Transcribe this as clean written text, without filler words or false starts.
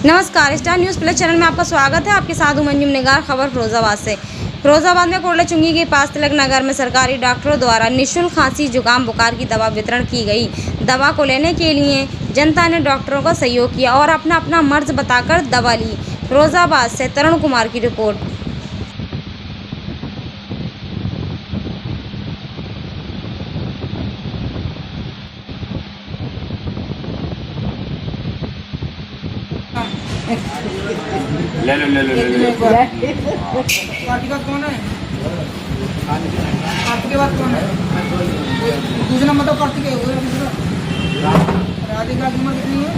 नमस्कार, star news plus channel में आपका स्वागत है। आपके साथ हूं मंजुम निगार। खबर फिरोजाबाद से। फिरोजाबाद में कोटला चुंगी के पास तिलक नगर में सरकारी डॉक्टरों द्वारा निःशुल्क खांसी जुकाम बुखार की दवा वितरण की गई। दवा को लेने के लिए जनता ने डॉक्टरों का सहयोग किया और अपना अपना मर्ज बताकर दवा ली। फिरोजाबाद से तरुण कुमार की रिपोर्ट। ले लो पार्टी का कौन है? पार्टी के बाद कौन है? दूसरा मतलब पार्टी के हुए दूसरा राधिका की उम्र कितनी है?